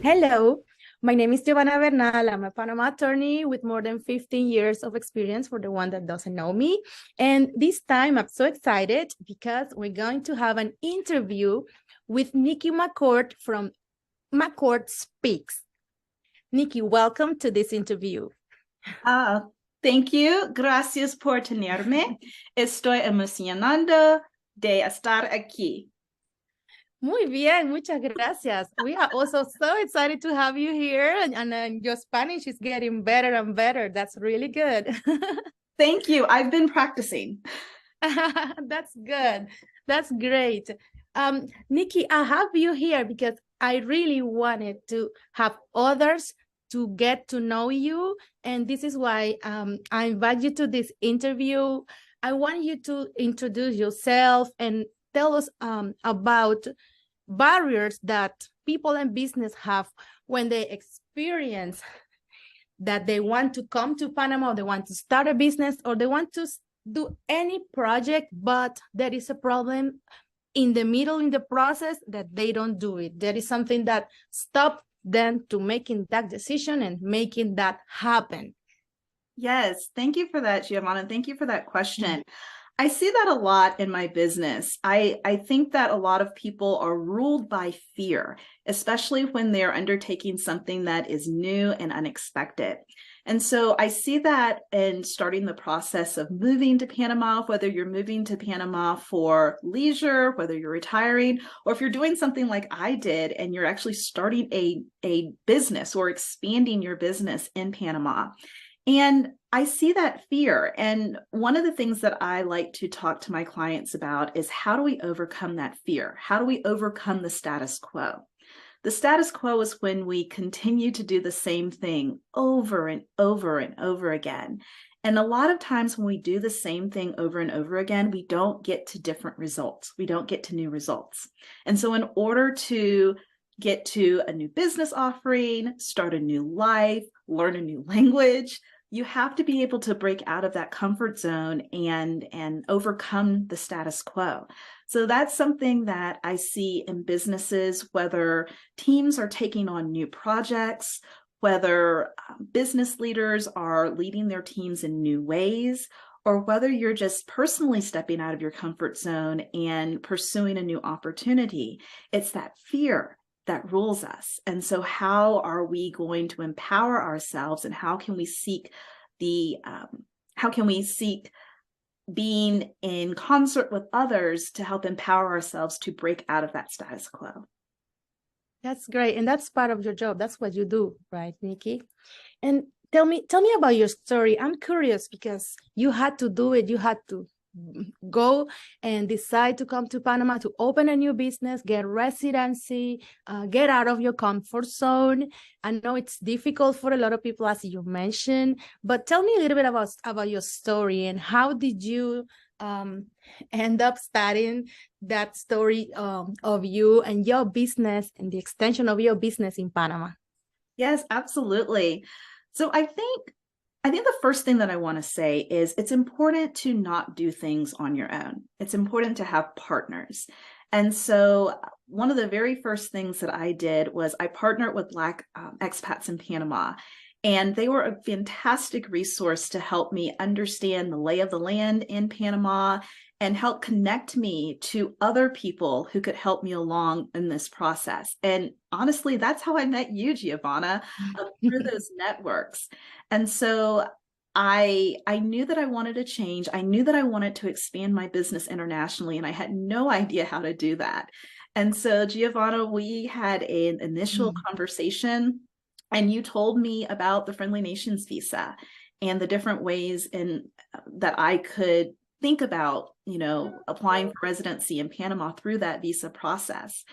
Hello, my name is Giovanna Bernal. I'm a Panama attorney with more than 15 years of experience for the one that doesn't know me. And this time I'm so excited because we're going to have an interview with Nikki McCord from McCord Speaks. Nikki, welcome to this interview. Thank you. Gracias por tenerme. Estoy emocionado de estar aquí. Muy bien, muchas gracias. We are also so excited to have you here, and your Spanish is getting better and better. That's really good. Thank you. I've been practicing. That's good. That's great. Nikki, I have you here because I really wanted to have others to get to know you. And this is why I invite you to this interview. I want you to introduce yourself and tell us about barriers that people in business have when they experience that they want to come to Panama, or they want to start a business, or they want to do any project, but there is a problem in the middle in the process that they don't do it. There is something that stops them to making that decision and making that happen. Yes, thank you for that, Giovanna. Thank you for that question. I see that a lot in my business. I think that a lot of people are ruled by fear, especially when they're undertaking something that is new and unexpected. And so I see that in starting the process of moving to Panama, whether you're moving to Panama for leisure, whether you're retiring, or if you're doing something like I did and you're actually starting a business or expanding your business in Panama. And I see that fear. And one of the things that I like to talk to my clients about is how do we overcome that fear? How do we overcome the status quo? The status quo is when we continue to do the same thing over and over and over again. And a lot of times when we do the same thing over and over again, we don't get to different results. We don't get to new results. And so in order to get to a new business offering, start a new life, learn a new language, you have to be able to break out of that comfort zone and overcome the status quo. So that's something that I see in businesses, whether teams are taking on new projects, whether business leaders are leading their teams in new ways, or whether you're just personally stepping out of your comfort zone and pursuing a new opportunity. It's that fear that rules us. And so how are we going to empower ourselves, and how can we seek being in concert with others to help empower ourselves to break out of that status quo? That's great. And that's part of your job. That's what you do, right, Nikki? And tell me about your story. I'm curious because you had to do it. You had to go and decide to come to Panama to open a new business, get residency, get out of your comfort zone. I know it's difficult for a lot of people, as you mentioned, but tell me a little bit about your story and how did you end up starting that story of you and your business and the extension of your business in Panama? Yes, absolutely. So I think the first thing that I want to say is it's important to not do things on your own. It's important to have partners. And so one of the very first things that I did was I partnered with Black expats in Panama. And they were a fantastic resource to help me understand the lay of the land in Panama and help connect me to other people who could help me along in this process. And honestly, that's how I met you, Giovanna, through those networks. And so I knew that I wanted to change. I knew that I wanted to expand my business internationally, and I had no idea how to do that. And so, Giovanna, we had an initial conversation, and you told me about the Friendly Nations visa and the different ways that I could think about, applying for residency in Panama through that visa process.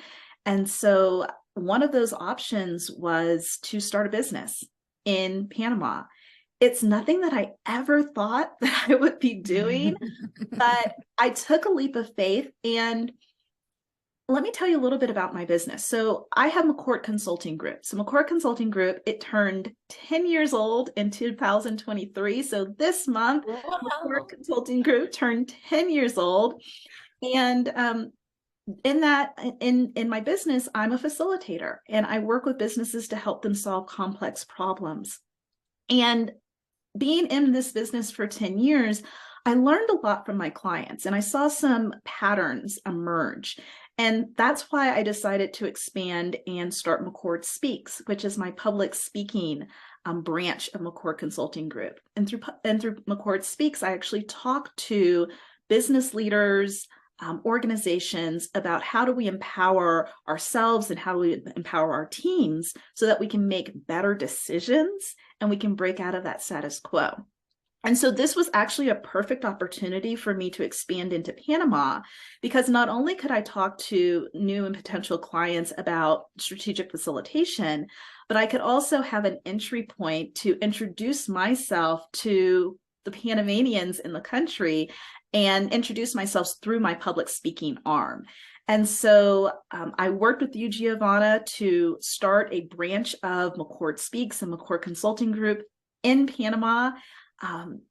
And so one of those options was to start a business in Panama. It's nothing that I ever thought that I would be doing, but I took a leap of faith. And let me tell you a little bit about my business. So I have McCord Consulting Group. So McCord Consulting Group, it turned 10 years old in 2023. So this month, McCord Consulting Group turned 10 years old. And in my business, I'm a facilitator and I work with businesses to help them solve complex problems. And being in this business for 10 years, I learned a lot from my clients and I saw some patterns emerge. And that's why I decided to expand and start McCord Speaks, which is my public speaking branch of McCord Consulting Group. And through McCord Speaks, I actually talk to business leaders, organizations about how do we empower ourselves and how do we empower our teams so that we can make better decisions and we can break out of that status quo. And so this was actually a perfect opportunity for me to expand into Panama, because not only could I talk to new and potential clients about strategic facilitation, but I could also have an entry point to introduce myself to the Panamanians in the country and introduce myself through my public speaking arm. And so I worked with you, Giovanna, to start a branch of McCord Speaks and McCord Consulting Group in Panama.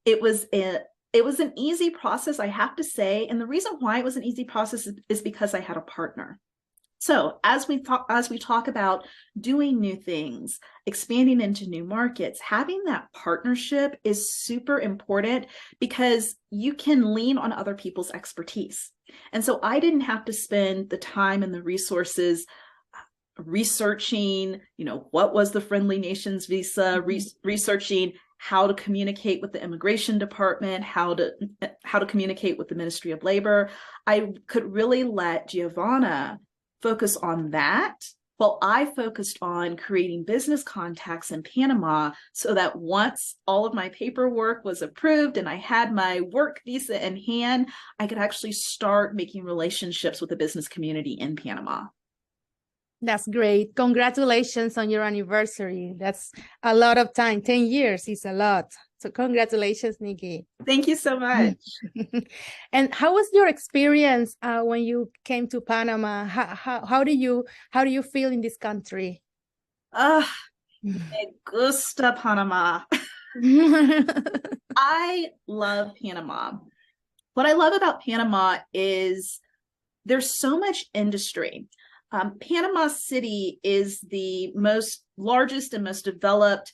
It was an easy process, I have to say. And the reason why it was an easy process is because I had a partner. So as we talk about doing new things, expanding into new markets, having that partnership is super important because you can lean on other people's expertise. And so I didn't have to spend the time and the resources researching, what was the friendly nations visa, researching how to communicate with the immigration department, how to communicate with the Ministry of Labor. I could really let Giovanna focus on that while I focused on creating business contacts in Panama so that once all of my paperwork was approved and I had my work visa in hand, I could actually start making relationships with the business community in Panama. That's great. Congratulations on your anniversary. That's a lot of time. 10 years is a lot. So congratulations, Nikki. Thank you so much. And how was your experience when you came to Panama? How do you feel in this country? Me gusta Panama. I love Panama. What I love about Panama is there's so much industry. Panama City is the largest and most developed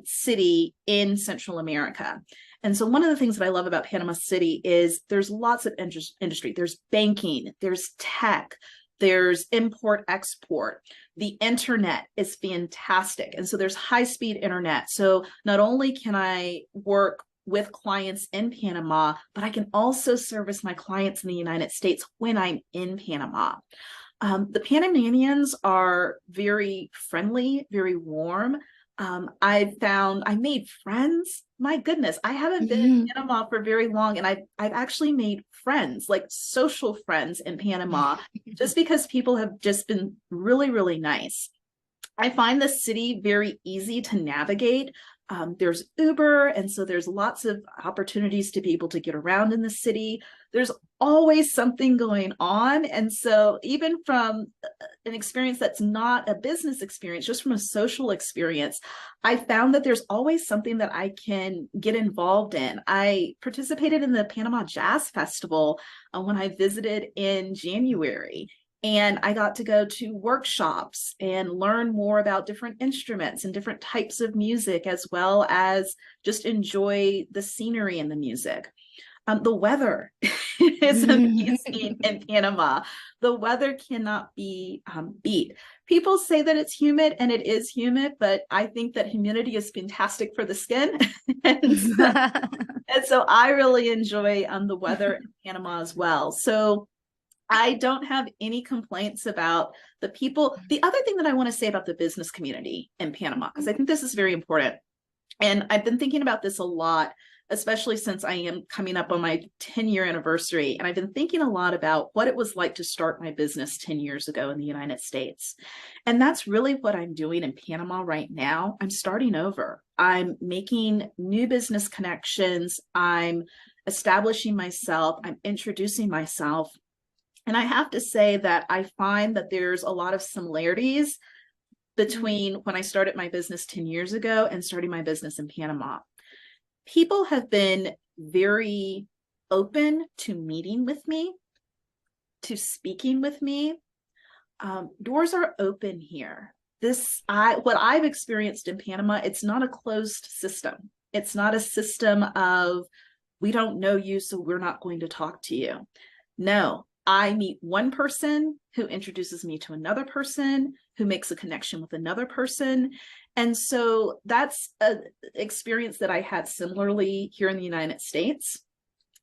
city in Central America. And so one of the things that I love about Panama City is there's lots of industry. There's banking, there's tech, there's import export. The internet is fantastic. And so there's high-speed internet. So not only can I work with clients in Panama, but I can also service my clients in the United States when I'm in Panama. The Panamanians are very friendly, very warm. I made friends. My goodness, I haven't been in Panama for very long, and I've actually made friends, like social friends in Panama, just because people have just been really, really nice. I find the city very easy to navigate. There's Uber, and so there's lots of opportunities to be able to get around in the city. There's always something going on. And so even from an experience that's not a business experience, just from a social experience, I found that there's always something that I can get involved in. I participated in the Panama Jazz Festival when I visited in January. And I got to go to workshops and learn more about different instruments and different types of music, as well as just enjoy the scenery and the music. The weather is amazing in Panama. The weather cannot be beat. People say that it's humid, and it is humid, but I think that humidity is fantastic for the skin. and so I really enjoy the weather in Panama as well. So I don't have any complaints about the people. The other thing that I want to say about the business community in Panama, because I think this is very important, and I've been thinking about this a lot, especially since I am coming up on my 10-year anniversary. And I've been thinking a lot about what it was like to start my business 10 years ago in the United States. And that's really what I'm doing in Panama right now. I'm starting over. I'm making new business connections. I'm establishing myself. I'm introducing myself. And I have to say that I find that there's a lot of similarities between when I started my business 10 years ago and starting my business in Panama. People have been very open to meeting with me. to speaking with me, doors are open here. What I've experienced in Panama, it's not a closed system. It's not a system of, we don't know you, so we're not going to talk to you. No, I meet one person who introduces me to another person, who makes a connection with another person. And so that's an experience that I had similarly here in the United States.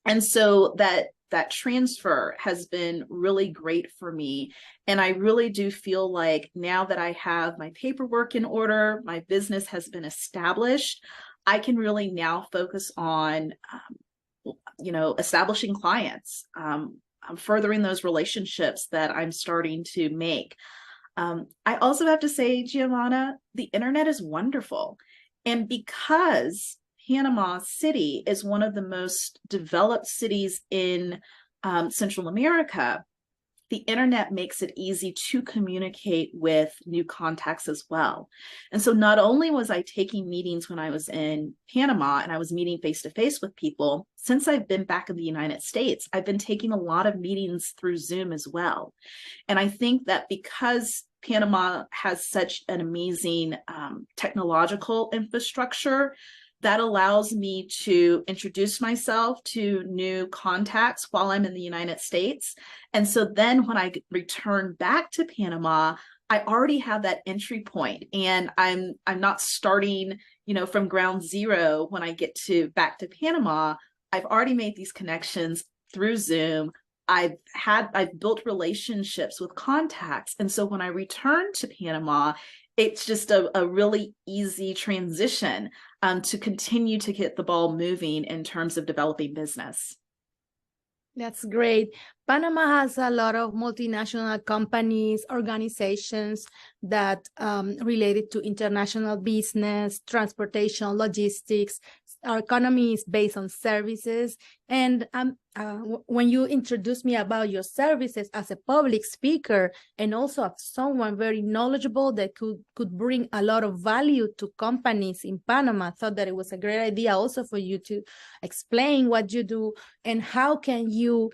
And so that transfer has been really great for me. And I really do feel like now that I have my paperwork in order, my business has been established, I can really now focus on, establishing clients, furthering those relationships that I'm starting to make. I also have to say, Giovanna, the internet is wonderful. And because Panama City is one of the most developed cities in Central America, the internet makes it easy to communicate with new contacts as well. And so not only was I taking meetings when I was in Panama and I was meeting face-to-face with people, since I've been back in the United States, I've been taking a lot of meetings through Zoom as well. And I think that because Panama has such an amazing technological infrastructure, that allows me to introduce myself to new contacts while I'm in the United States. And so then when I return back to Panama, I already have that entry point, and I'm not starting, from ground zero when I get back to Panama. I've already made these connections through Zoom. I've built relationships with contacts. And so when I return to Panama, it's just a really easy transition to continue to get the ball moving in terms of developing business. That's great. Panama has a lot of multinational companies, organizations that related to international business, transportation, logistics. Our economy is based on services. And when you introduced me about your services as a public speaker and also as someone very knowledgeable that could bring a lot of value to companies in Panama, I thought that it was a great idea also for you to explain what you do and how can you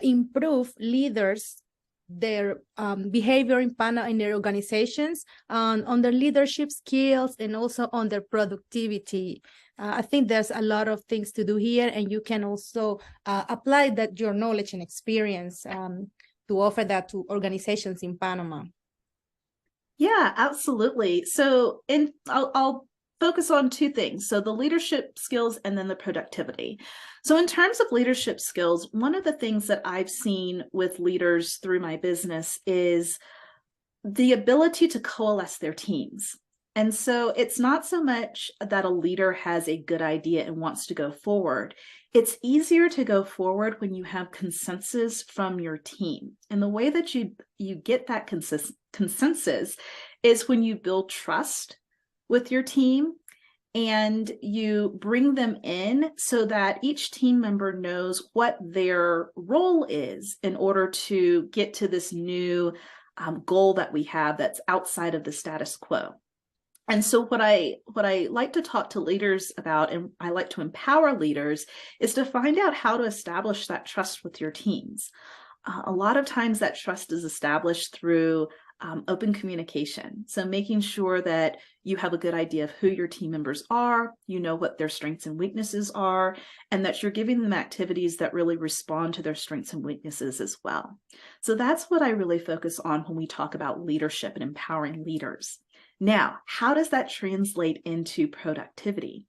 improve leaders their behavior in Panama in their organizations on their leadership skills and also on their productivity. I think there's a lot of things to do here, and you can also apply that your knowledge and experience to offer that to organizations in Panama. Yeah, absolutely. So I'll focus on two things. So the leadership skills and then the productivity. So in terms of leadership skills, one of the things that I've seen with leaders through my business is the ability to coalesce their teams. And so it's not so much that a leader has a good idea and wants to go forward. It's easier to go forward when you have consensus from your team. And the way that you get that consensus is when you build trust with your team and you bring them in so that each team member knows what their role is in order to get to this new goal that we have that's outside of the status quo. And so what I like to talk to leaders about, and I like to empower leaders, is to find out how to establish that trust with your teams. A lot of times that trust is established through open communication. So making sure that you have a good idea of who your team members are, you know what their strengths and weaknesses are, and that you're giving them activities that really respond to their strengths and weaknesses as well. So that's what I really focus on when we talk about leadership and empowering leaders. Now, how does that translate into productivity?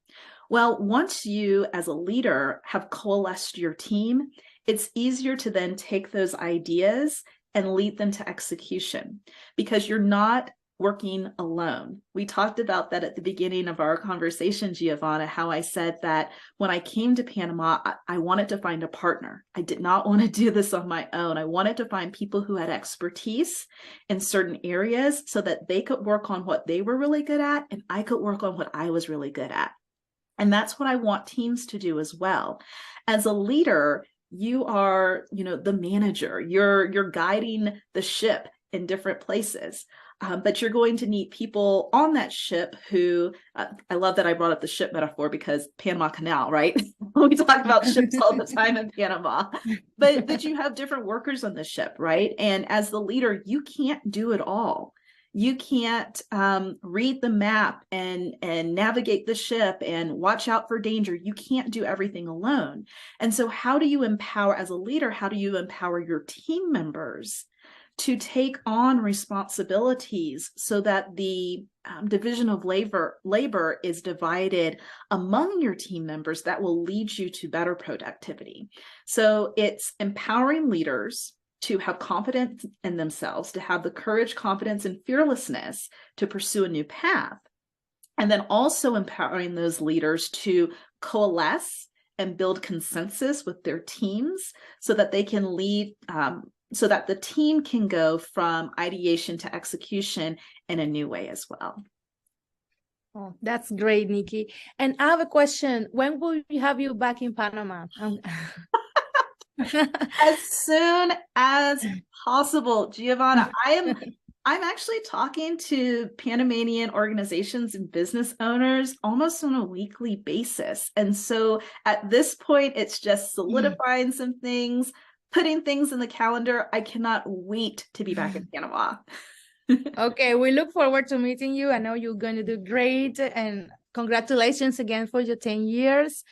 Well, once you as a leader have coalesced your team, it's easier to then take those ideas and lead them to execution because you're not working alone. We talked about that at the beginning of our conversation, Giovanna, how I said that when I came to Panama, I wanted to find a partner. I did not want to do this on my own. I wanted to find people who had expertise in certain areas so that they could work on what they were really good at and I could work on what I was really good at. And that's what I want teams to do as well. As a leader, you are, the manager. You're guiding the ship in different places. But you're going to meet people on that ship who, I love that I brought up the ship metaphor because Panama Canal, right? We talk about ships all the time in Panama, but you have different workers on the ship, right? And as the leader, you can't do it all. You can't read the map and navigate the ship and watch out for danger. You can't do everything alone. And so how do you empower, as a leader, how do you empower your team members to take on responsibilities so that the division of labor is divided among your team members that will lead you to better productivity? So it's empowering leaders to have confidence in themselves, to have the courage, confidence, and fearlessness to pursue a new path. And then also empowering those leaders to coalesce and build consensus with their teams so that they can lead, so that the team can go from ideation to execution in a new way as well. Oh, that's great, Nikki. And I have a question. When will we have you back in Panama? As soon as possible, Giovanna. I'm actually talking to Panamanian organizations and business owners almost on a weekly basis. And so at this point, it's just solidifying some things, putting things in the calendar. I cannot wait to be back in Panama. Okay, we look forward to meeting you. I know you're going to do great, and congratulations again for your 10 years.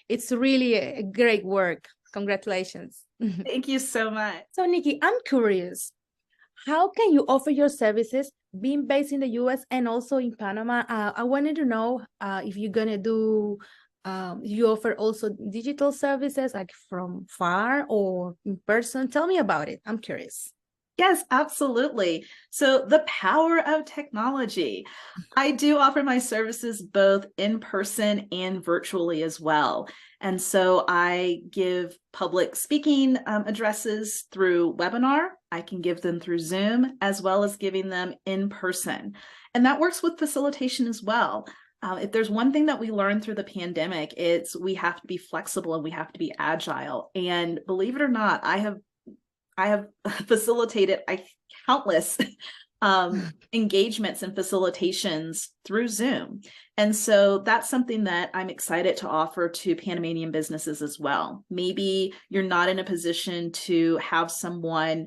It's really a great work. Congratulations. Thank you so much. So Nikki, I'm curious, how can you offer your services being based in the US and also in Panama? I wanted to know if you're going to do, you offer also digital services like from far or in person. Tell me about it. I'm curious. Yes, absolutely. So the power of technology. I do offer my services both in person and virtually as well. And so I give public speaking addresses through webinar. I can give them through Zoom, as well as giving them in person. And that works with facilitation as well. If there's one thing that we learned through the pandemic, it's we have to be flexible and we have to be agile. And believe it or not, I have facilitated countless engagements and facilitations through Zoom. And so that's something that I'm excited to offer to Panamanian businesses as well. Maybe you're not in a position to have someone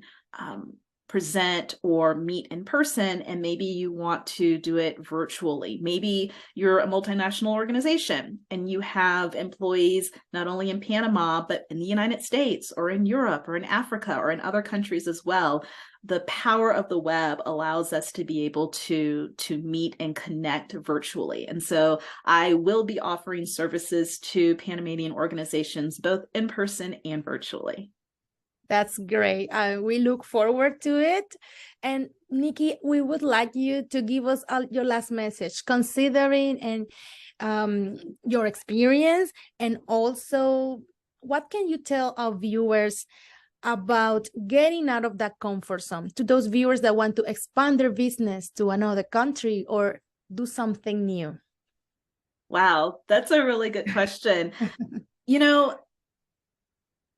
present or meet in person, and maybe you want to do it virtually. Maybe you're a multinational organization and you have employees not only in Panama, but in the United States or in Europe or in Africa or in other countries as well. The power of the web allows us to be able to meet and connect virtually. And so I will be offering services to Panamanian organizations, both in person and virtually. That's great. We look forward to it. And Nikki, we would like you to give us your last message, considering and your experience, and also what can you tell our viewers about getting out of that comfort zone, to those viewers that want to expand their business to another country or do something new? Wow, that's a really good question. You know,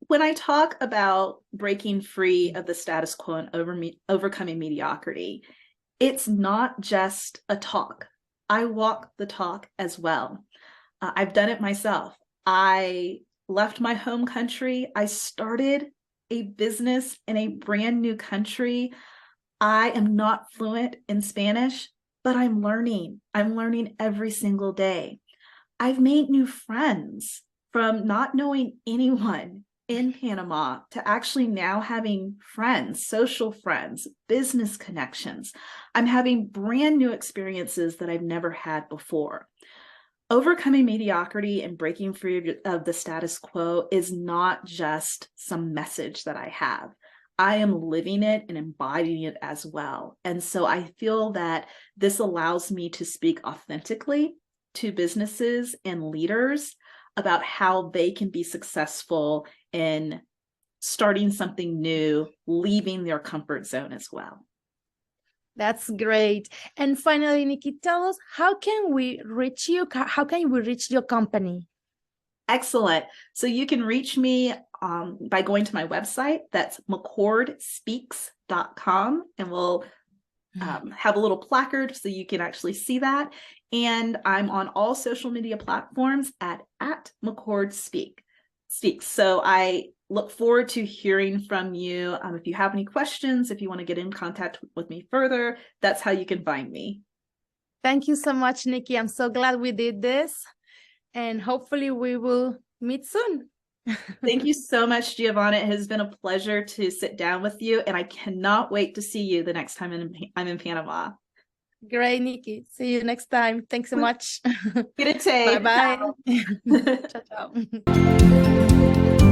when I talk about breaking free of the status quo and overcoming mediocrity, it's not just a talk. I walk the talk as well. I've done it myself. I left my home country. I started a business in a brand new country. I am not fluent in Spanish, but I'm learning. I'm learning every single day. I've made new friends from not knowing anyone in Panama to actually now having friends, social friends, business connections. I'm having brand new experiences that I've never had before. Overcoming mediocrity and breaking free of the status quo is not just some message that I have. I am living it and embodying it as well. And so I feel that this allows me to speak authentically to businesses and leaders about how they can be successful in starting something new, leaving their comfort zone as well. That's great. And finally, Nikki, tell us, how can we reach you? How can we reach your company? Excellent. So you can reach me by going to my website. That's McCordspeaks.com. And we'll have a little placard so you can actually see that. And I'm on all social media platforms at McCord Speaks. So I look forward to hearing from you. If you have any questions, if you want to get in contact with me further, that's how you can find me. Thank you so much, Nikki. I'm so glad we did this. And hopefully we will meet soon. Thank you so much, Giovanna. It has been a pleasure to sit down with you, and I cannot wait to see you the next time I'm in Panama. Great, Nikki. See you next time. Thanks so much. Get a tape. Bye-bye. Ciao, ciao.